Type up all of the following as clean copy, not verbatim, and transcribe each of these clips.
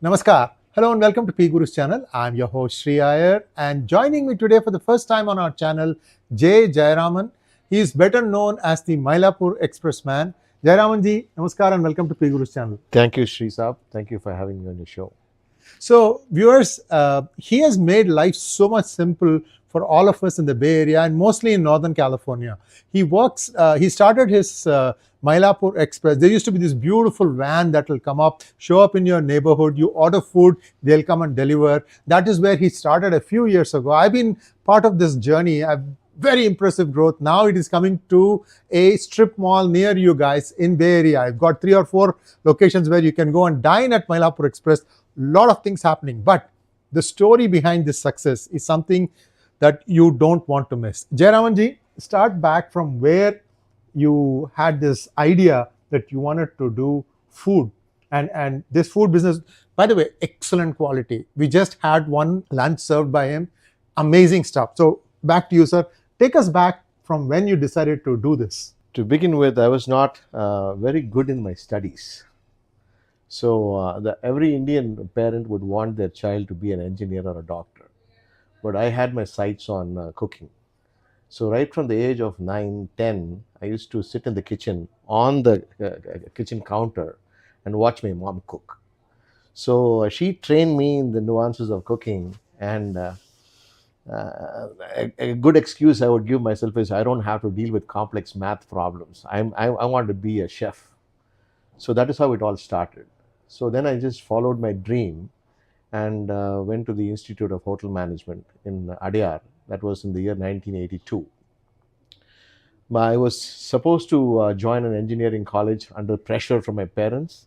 Namaskar. Hello and welcome to P Guru's channel. I'm your host Sree Iyer, and joining me today for the first time on our channel, Jay Jayaraman. He is better known as the Mylapore Express man. Jayaraman ji, namaskar and welcome to P Guru's channel. Thank you, Sree Saab. Thank you for having me on your show. So, viewers, he has made life so much simple for all of us in the Bay Area and mostly in Northern California. He started his Mylapore Express. There used to be this beautiful van that will come up, show up in your neighborhood. You order food, they'll come and deliver. That is where he started a few years ago. I've been part of this journey. I've very impressive growth. Now it is coming to a strip mall near you guys in Bay Area. I've got 3 or 4 locations where you can go and dine at Mylapore Express. Lot of things happening, but the story behind this success is something that you don't want to miss. Jayaraman ji, start back from where you had this idea that you wanted to do food and this food business. By the way, excellent quality. We just had one lunch served by him. Amazing stuff. So back to you, sir. Take us back from when you decided to do this. To begin with, I was not very good in my studies. So every Indian parent would want their child to be an engineer or a doctor. But I had my sights on cooking. So right from the age of 9, 10, I used to sit in the kitchen on the kitchen counter and watch my mom cook. So she trained me in the nuances of cooking, and a good excuse I would give myself is I don't have to deal with complex math problems. I want to be a chef. So that is how it all started. So then I just followed my dream and went to the Institute of Hotel Management in Iyer. That was in the year 1982. I was supposed to join an engineering college under pressure from my parents.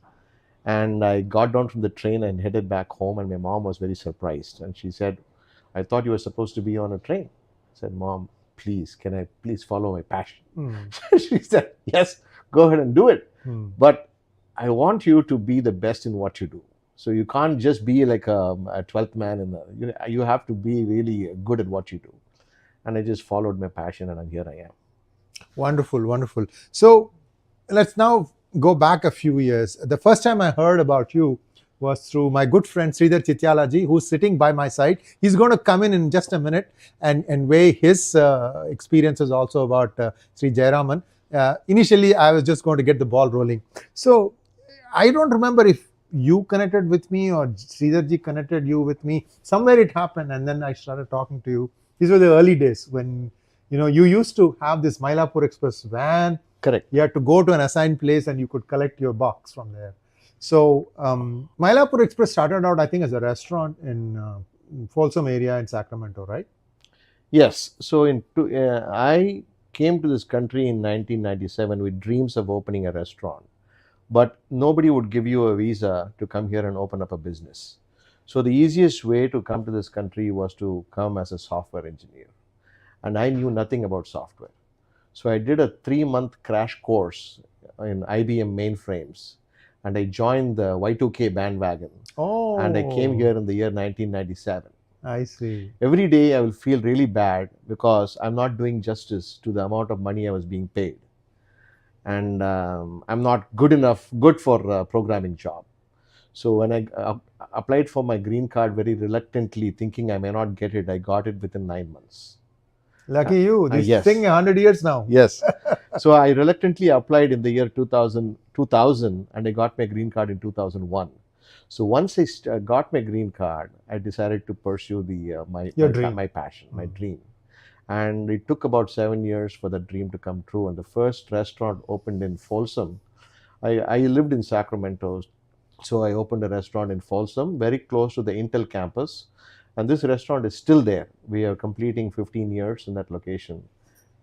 And I got down from the train and headed back home, and my mom was very surprised. And she said, "I thought you were supposed to be on a train." I said, "Mom, please, can I please follow my passion?" She said, "Yes, go ahead and do it. But I want you to be the best in what you do. So you can't just be like a 12th man you have to be really good at what you do." And I just followed my passion, and here I am. Wonderful, wonderful. So let's now go back a few years. The first time I heard about you was through my good friend Sridhar Chityala ji, who's sitting by my side. He's going to come in just a minute and weigh his experiences also about Sree Jayaraman. Initially, I was just going to get the ball rolling. So I don't remember if you connected with me or Sridhar ji connected you with me. Somewhere it happened, and then I started talking to you. These were the early days when you used to have this Mylapore Express van. Correct. You had to go to an assigned place and you could collect your box from there. So Mylapore Express started out, I think, as a restaurant in Folsom area in Sacramento, right? Yes. So I came to this country in 1997 with dreams of opening a restaurant. But nobody would give you a visa to come here and open up a business. So the easiest way to come to this country was to come as a software engineer. And I knew nothing about software. So I did a 3-month crash course in IBM mainframes. And I joined the Y2K bandwagon. Oh. And I came here in the year 1997. I see. Every day I will feel really bad because I'm not doing justice to the amount of money I was being paid. And I'm not good for a programming job. So when I applied for my green card very reluctantly, thinking I may not get it, I got it within 9 months. Lucky you. This yes. thing 100 years now. Yes. So I reluctantly applied in the year 2000 and I got my green card in 2001. So once I got my green card, I decided to pursue my passion, my dream. And it took about 7 years for that dream to come true. And the first restaurant opened in Folsom. I lived in Sacramento, so I opened a restaurant in Folsom, very close to the Intel campus. And this restaurant is still there. We are completing 15 years in that location,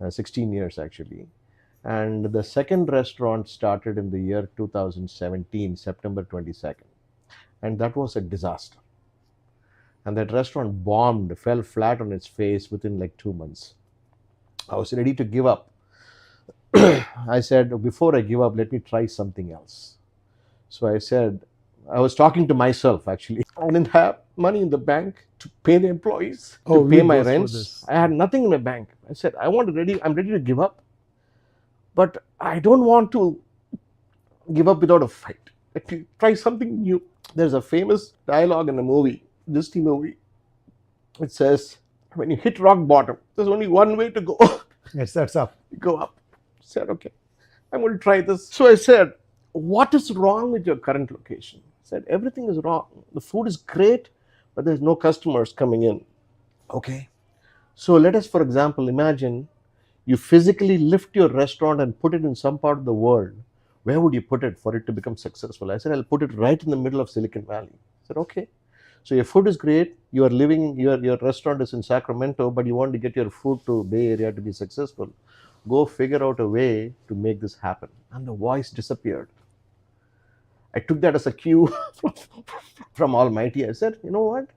16 years actually. And the second restaurant started in the year 2017, September 22nd. And that was a disaster. And that restaurant bombed, fell flat on its face within like 2 months. I was ready to give up. I said, before I give up, let me try something else. So I said, I was talking to myself actually. I didn't have money in the bank to pay the employees, to pay my rents. I had nothing in my bank. I said, I'm ready to give up. But I don't want to give up without a fight. Let me try something new. There's a famous dialogue in a movie, Disney movie. It says, when you hit rock bottom, there's only one way to go. Yes, that's up. You go up. I said, okay, I'm going to try this. So I said, what is wrong with your current location? I said, everything is wrong. The food is great, but there's no customers coming in. Okay. So let us, for example, imagine you physically lift your restaurant and put it in some part of the world. Where would you put it for it to become successful? I said, I'll put it right in the middle of Silicon Valley. I said, okay. So your food is great. You are living, your restaurant is in Sacramento, but you want to get your food to Bay Area to be successful. Go figure out a way to make this happen. And the voice disappeared. I took that as a cue from Almighty. I said, you know what?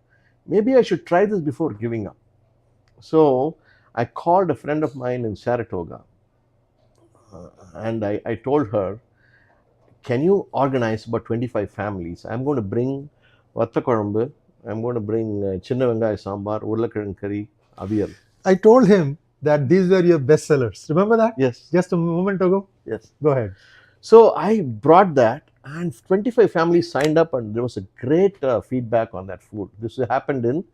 Maybe I should try this before giving up. So I called a friend of mine in Saratoga, and I told her, can you organize about 25 families? I'm going to bring Vattakuழம்பு, I'm going to bring Chinna Vengai Sambar, Urlakazhangu Curry, Aviyal. I told him that these were your best sellers. Remember that? Yes. Just a moment ago? Yes. Go ahead. So I brought that, and 25 families signed up, and there was a great feedback on that food. This happened in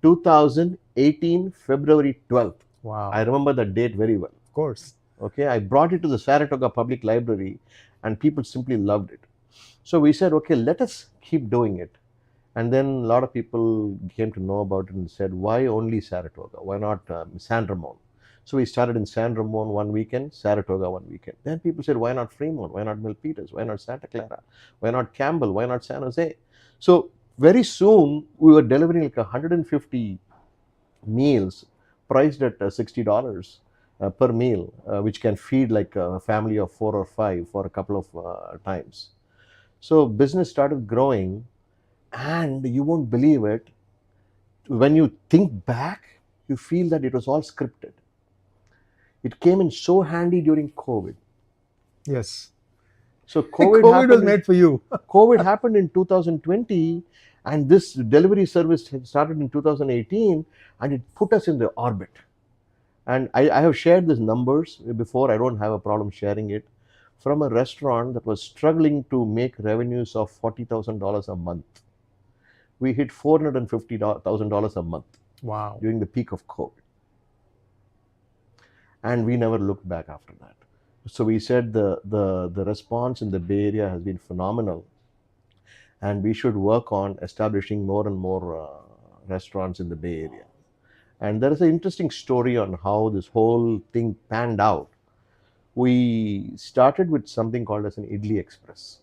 2018, February 12th. Wow. I remember that date very well. Of course. Okay, I brought it to the Saratoga Public Library, and people simply loved it. So we said, okay, let us keep doing it. And then a lot of people came to know about it and said, why only Saratoga? Why not San Ramon? So we started in San Ramon one weekend, Saratoga one weekend. Then people said, why not Fremont? Why not Milpitas? Why not Santa Clara? Why not Campbell? Why not San Jose? So very soon we were delivering like 150 meals priced at $60 per meal, which can feed like a family of 4 or 5 for a couple of times. So business started growing, and you won't believe it. When you think back, you feel that it was all scripted. It came in so handy during COVID. Yes. So COVID was made for you. COVID happened in 2020, and this delivery service had started in 2018, and it put us in the orbit. And I have shared these numbers before. I don't have a problem sharing it. From a restaurant that was struggling to make revenues of $40,000 a month, we hit $450,000 a month. Wow. During the peak of COVID. And we never looked back after that. So we said the response in the Bay Area has been phenomenal, and we should work on establishing more and more restaurants in the Bay Area. And there is an interesting story on how this whole thing panned out. We started with something called as an Idli Express.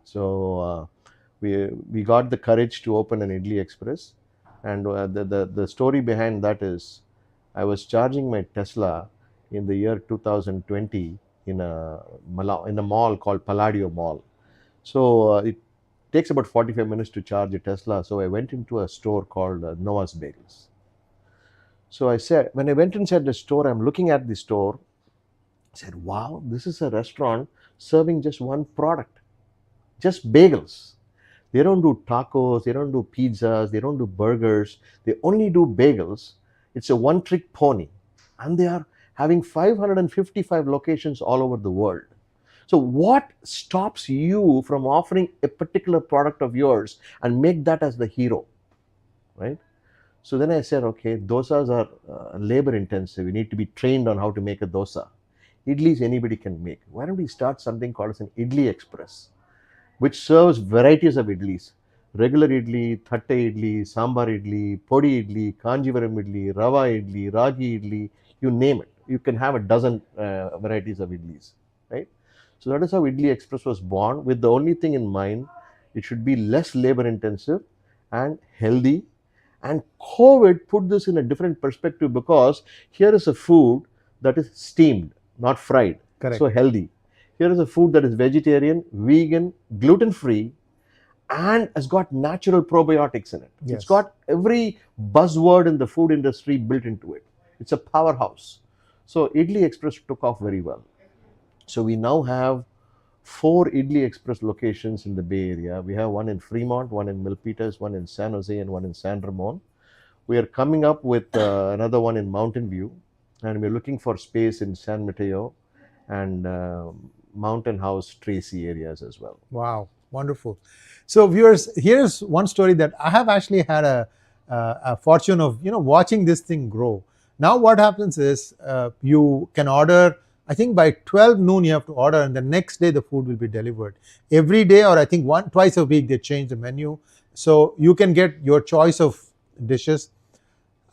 So we got the courage to open an Idli Express, and the story behind that is, I was charging my Tesla in the year 2020 in a mall called Palladio Mall. So it takes about 45 minutes to charge a Tesla. So I went into a store called Noah's Bagels. So I said, when I went inside the store, I'm looking at the store. I said, wow, this is a restaurant serving just one product, just bagels. They don't do tacos, they don't do pizzas, they don't do burgers, they only do bagels. It's a one-trick pony, and they are having 555 locations all over the world. So what stops you from offering a particular product of yours and make that as the hero, right? So then I said, okay, dosas are labor intensive. You need to be trained on how to make a dosa. Idlis anybody can make. Why don't we start something called as an Idli Express, which serves varieties of idlis. Regular idli, thatta idli, sambar idli, podi idli, kanjivaram idli, rava idli, ragi idli, you name it. You can have a dozen varieties of idlis, right? So that is how Idli Express was born, with the only thing in mind, it should be less labor intensive and healthy. And COVID put this in a different perspective, because here is a food that is steamed, not fried. Correct. So healthy. Here is a food that is vegetarian, vegan, gluten-free, and has got natural probiotics in it. Yes. It's got every buzzword in the food industry built into it. It's a powerhouse. So Idli Express took off very well. So we now have 4 Idli Express locations in the Bay Area. We have one in Fremont, one in Milpitas, one in San Jose, and one in San Ramon. We are coming up with another one in Mountain View, and we're looking for space in San Mateo and Mountain House, Tracy areas as well. Wow. Wonderful. So, viewers, here's one story that I have actually had a fortune of watching this thing grow. Now, what happens is you can order. I think by 12 noon you have to order, and the next day the food will be delivered. Every day, or I think twice a week, they change the menu, so you can get your choice of dishes.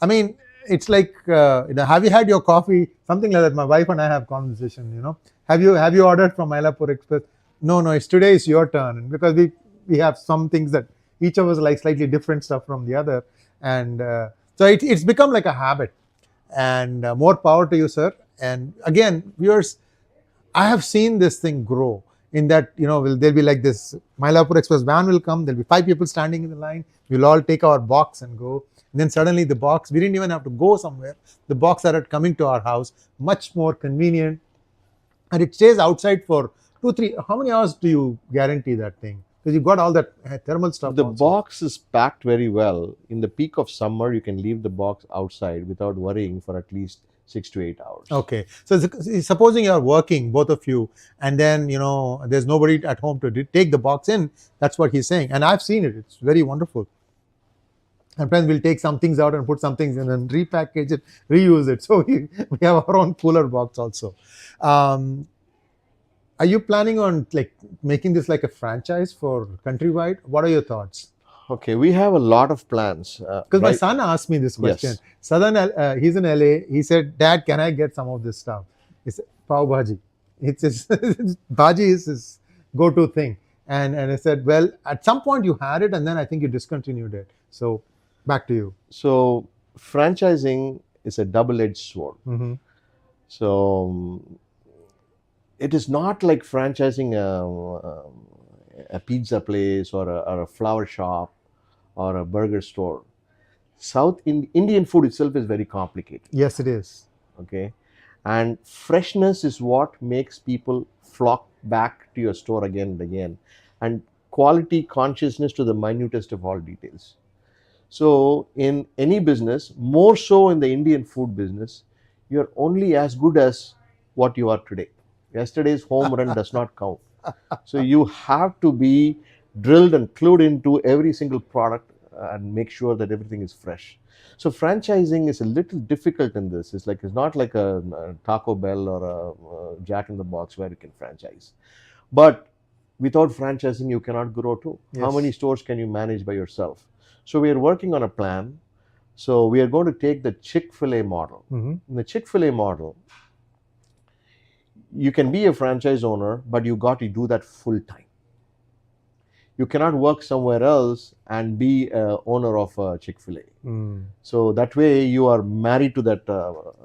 I mean, it's like have you had your coffee? Something like that. My wife and I have conversation. Have you ordered from Mylapore Express? No, no. It's today is your turn, and because we have some things that each of us like slightly different stuff from the other, and so it's become like a habit. And more power to you, sir. And again, viewers, I have seen this thing grow. In that, there'll be like this Mylapore Express van will come. There'll be 5 people standing in the line. We'll all take our box and go. And then suddenly the box, we didn't even have to go somewhere. The box started coming to our house, much more convenient. And it stays outside for 2, 3. How many hours do you guarantee that thing? Because you've got all that thermal stuff. The also. box is packed very well. In the peak of summer, you can leave the box outside without worrying for at least 6 to 8 hours. Okay. So supposing you're working, both of you, and then, there's nobody at home to take the box in. That's what he's saying. And I've seen it. It's very wonderful. And friends, we'll take some things out and put some things in and repackage it, reuse it. So we have our own cooler box also. Are you planning on like making this like a franchise for countrywide? What are your thoughts? Okay, we have a lot of plans. Because my son asked me this question. Yes. He's in LA. He said, "Dad, can I get some of this stuff?" He said, "Pav bhaji." It's his bhaji is his go-to thing. And I said, "Well, at some point you had it, and then I think you discontinued it." So back to you. So franchising is a double-edged sword. Mm-hmm. So it is not like franchising a pizza place or a flower shop or a burger store. Indian food itself is very complicated. Yes, it is. Okay, and freshness is what makes people flock back to your store again and again, and quality consciousness to the minutest of all details. So in any business, more so in the Indian food business, you're only as good as what you are today. Yesterday's home run does not count. So you have to be drilled and clued into every single product and make sure that everything is fresh. So franchising is a little difficult in this. It's not like a Taco Bell or a Jack in the Box where you can franchise. But without franchising, you cannot grow too. Yes. How many stores can you manage by yourself? So we are working on a plan. So we are going to take the Chick-fil-A model. Mm-hmm. In the Chick-fil-A model, you can be a franchise owner, but you got to do that full time. You cannot work somewhere else and be an owner of Chick-fil-A. Mm. So that way you are married to that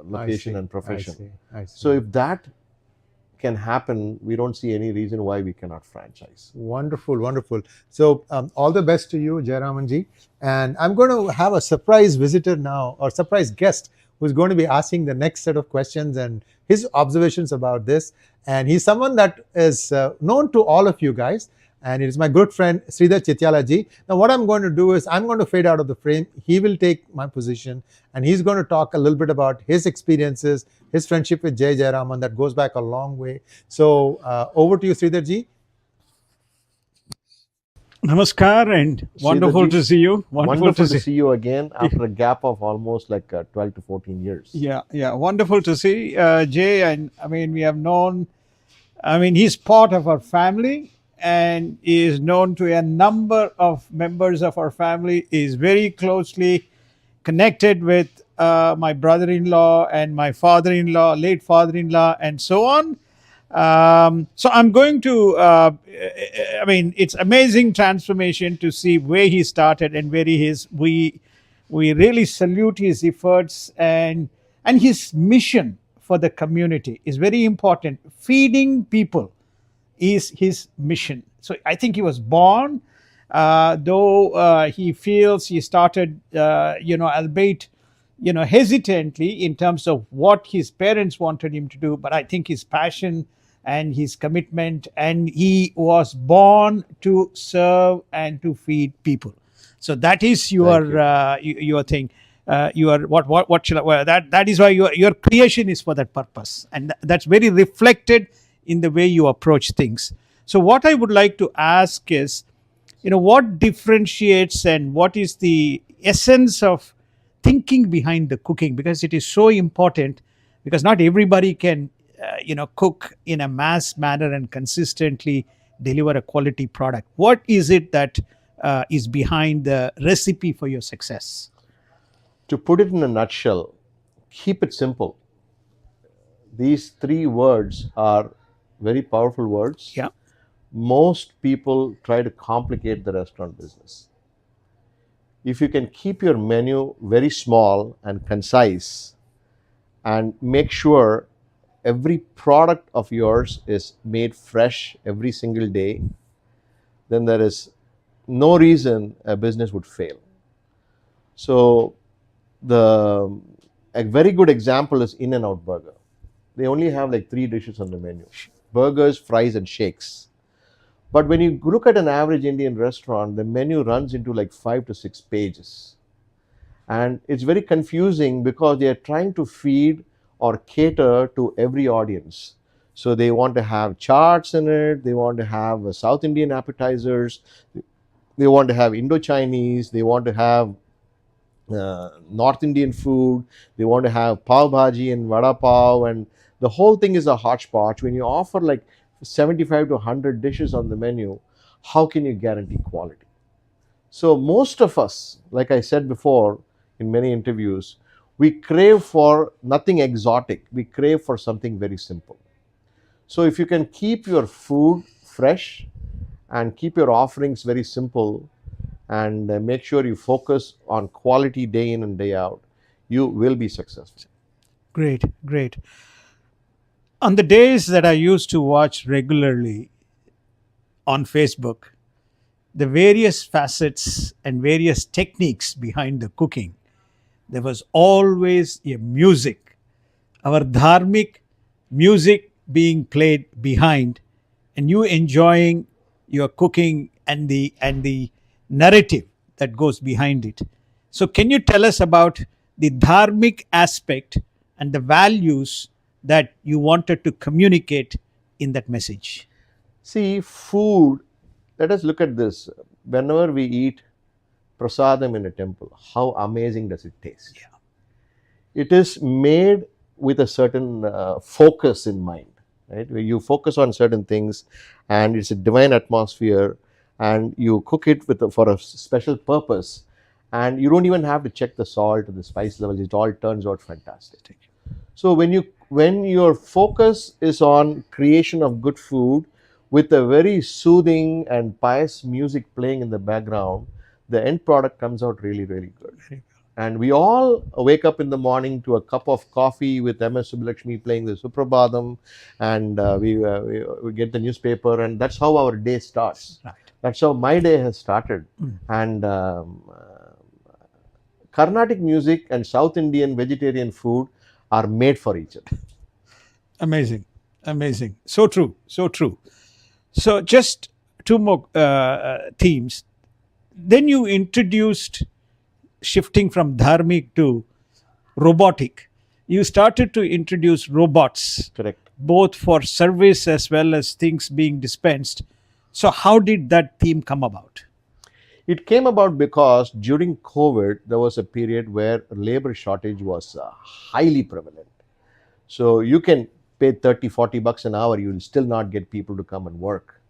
location and profession. I see. So if that can happen, we don't see any reason why we cannot franchise. Wonderful, wonderful. So all the best to you, Jayaraman ji. And I'm going to have a surprise visitor now, or surprise guest, who's going to be asking the next set of questions and his observations about this. And he's someone that is known to all of you guys. And it is my good friend, Sridhar Chityala ji. Now, what I'm going to do is I'm going to fade out of the frame. He will take my position and he's going to talk a little bit about his experiences, his friendship with Jay Jayaraman that goes back a long way. So over to you, Sridhar ji. Namaskar and wonderful to see you. Wonderful to see you again after a gap of almost like 12 to 14 years. Yeah, wonderful to see Jay. And I mean, we have known, he's part of our family and is known to a number of members of our family, is very closely connected with my brother-in-law and my father-in-law, late father-in-law, and so on. So I'm going to, it's amazing transformation to see where he started and where he is. We really salute his efforts and his mission for the community is very important. Feeding people is his mission. So I think he was born, though he feels he started, albeit, hesitantly in terms of what his parents wanted him to do. But I think his passion and his commitment, and he was born to serve and to feed people. So that is your thing. What should I, well, that is why your creation is for that purpose, and that's very reflected in the way you approach things. So what I would like to ask is, what differentiates and what is the essence of thinking behind the cooking, because it is so important, because not everybody can cook in a mass manner and consistently deliver a quality product. What is it that is behind the recipe for your success? To put it in a nutshell, keep it simple. These three words are very powerful words. Yeah. Most people try to complicate the restaurant business. If you can keep your menu very small and concise and make sure every product of yours is made fresh every single day, then there is no reason a business would fail. So the a very good example is In-N-Out Burger. They only have like 3 dishes on the menu: burgers, fries, and shakes. But when you look at an average Indian restaurant, the menu runs into like 5 to 6 pages. And it's very confusing because they are trying to feed or cater to every audience. So they want to have charts in it, they want to have South Indian appetizers, they want to have Indo-Chinese, they want to have North Indian food, they want to have pav bhaji and vada pav, and the whole thing is a hodgepodge. When you offer like 75 to 100 dishes on the menu, how can you guarantee quality? So most of us, like I said before in many interviews, we crave for nothing exotic. We crave for something very simple. So if you can keep your food fresh and keep your offerings very simple and make sure you focus on quality day in and day out, you will be successful. Great, great. On the days that I used to watch regularly on Facebook, the various facets and various techniques behind the cooking, there was always a music, our dharmic music being played behind, and you enjoying your cooking and the narrative that goes behind it. So can you tell us about the dharmic aspect and the values that you wanted to communicate in that message? See, food, let us look at this. Whenever we eat prasadam in a temple, how amazing does it taste? Yeah. It is made with a certain focus in mind, right? Where you focus on certain things, and it's a divine atmosphere, and you cook it for a special purpose, and you don't even have to check the salt or the spice level. It all turns out fantastic. So when your focus is on creation of good food with a very soothing and pious music playing in the background, the end product comes out really, really good. And we all wake up in the morning to a cup of coffee with MS Subbulakshmi playing the Suprabhadam, and we get the newspaper, and that's how our day starts. Right. That's how my day has started. And Carnatic music and South Indian vegetarian food are made for each other. Amazing, amazing. So true, so true. So just two more themes. Then you introduced, shifting from dharmic to robotic, you started to introduce robots, Correct. both for service as well as things being dispensed. So how did that theme come about? It came about because during COVID, there was a period where labor shortage was highly prevalent. So you can pay 30, 40 bucks an hour, you will still not get people to come and work.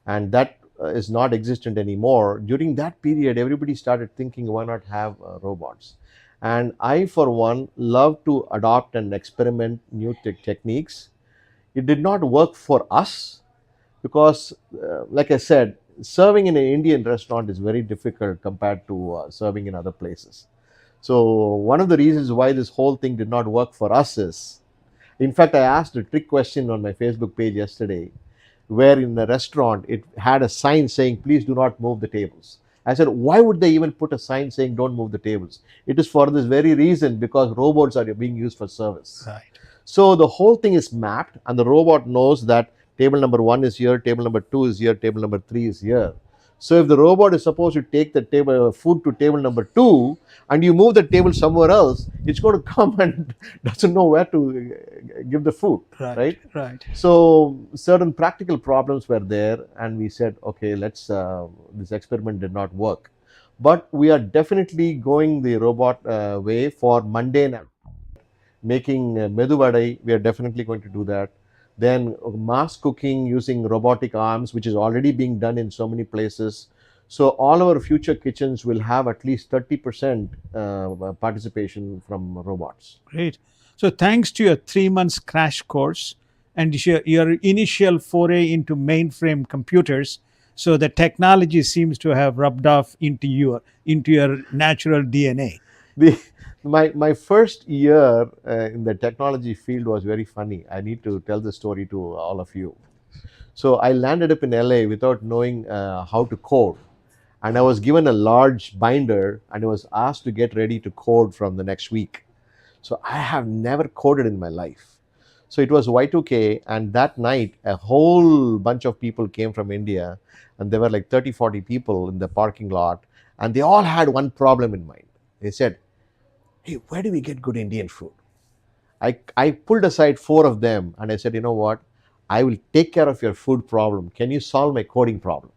And that is not existent anymore. During that period, everybody started thinking, why not have robots? And I, for one, love to adopt and experiment new techniques. It did not work for us because, like I said, serving in an Indian restaurant is very difficult compared to serving in other places. So one of the reasons why this whole thing did not work for us is, in fact, I asked a trick question on my Facebook page yesterday, where in the restaurant it had a sign saying, please do not move the tables. I said, why would they even put a sign saying don't move the tables? It is for this very reason, because robots are being used for service. Right. So the whole thing is mapped, and the robot knows that table number 1 is here, table number 2 is here, table number 3 is here. So if the robot is supposed to take the table food to table number 2, and you move the table somewhere else, it's going to come and doesn't know where to give the food, right? Right. So certain practical problems were there, and we said, okay, let's. This experiment did not work, but we are definitely going the robot way for mundane making medu vadai. We are definitely going to do that. Then mass cooking using robotic arms, which is already being done in so many places. So all our future kitchens will have at least 30% participation from robots. Great. So thanks to your 3 months crash course and your initial foray into mainframe computers, so the technology seems to have rubbed off into your natural DNA. The my first year in the technology field was very funny. I need to tell the story to all of you. So I landed up in LA without knowing how to code, and I was given a large binder and I was asked to get ready to code from the next week. So I have never coded in my life. So it was Y2K, and that night a whole bunch of people came from India, and there were like 30-40 people in the parking lot, and they all had one problem in mind. They said, hey, where do we get good Indian food? I pulled aside 4 of them and I said, you know what? I will take care of your food problem. Can you solve my coding problem?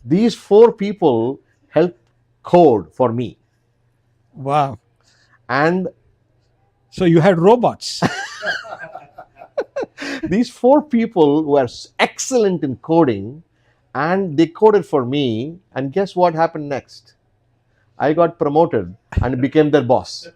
These 4 people helped code for me. Wow. And So you had robots. these 4 people were excellent in coding, and they coded for me. And guess what happened next? I got promoted and became their boss.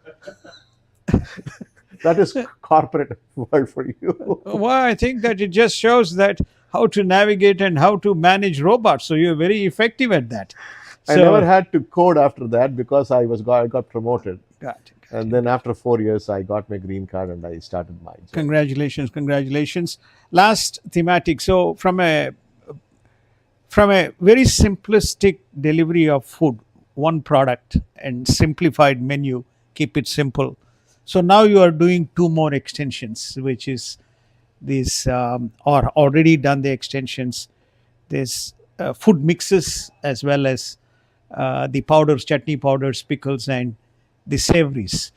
That is corporate world for you. Well, I think that it just shows that how to navigate and how to manage robots. So you're very effective at that. I never had to code after that because I got promoted. Got it. And then after 4 years, I got my green card and I started my job. Congratulations. Last thematic. So from a very simplistic delivery of food, one product and simplified menu, keep it simple. So now you are doing 2 more extensions, which is this, or already done the extensions, this food mixes as well as the powders, chutney powders, pickles, and the savories.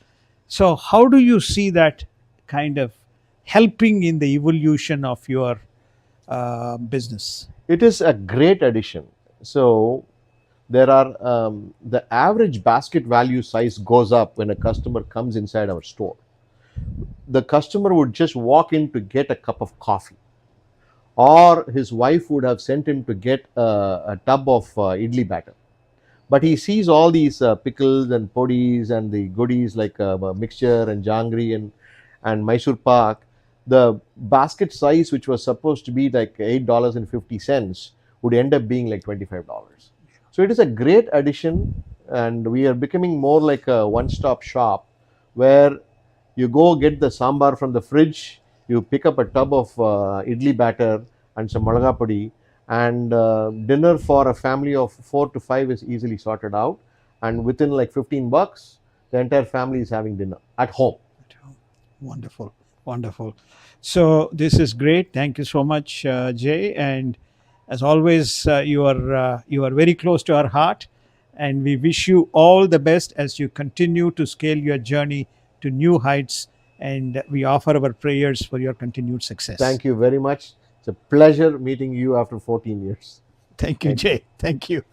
So how do you see that kind of helping in the evolution of your business? It is a great addition. So there are the average basket value size goes up when a customer comes inside our store. The customer would just walk in to get a cup of coffee, or his wife would have sent him to get a tub of idli batter. But he sees all these pickles and podis and the goodies like mixture and jangri and Mysore pak. The basket size, which was supposed to be like $8.50, would end up being like $25. So it is a great addition, and we are becoming more like a one-stop shop where you go get the sambar from the fridge, you pick up a tub of idli batter and some malaga podi, and dinner for a family of 4 to 5 is easily sorted out, and within like $15 the entire family is having dinner at home. Wonderful. So this is great. Thank you so much, Jay. And as always, you are very close to our heart, and we wish you all the best as you continue to scale your journey to new heights. And we offer our prayers for your continued success. Thank you very much. It's a pleasure meeting you after 14 years. Thank you, Jay. Thank you.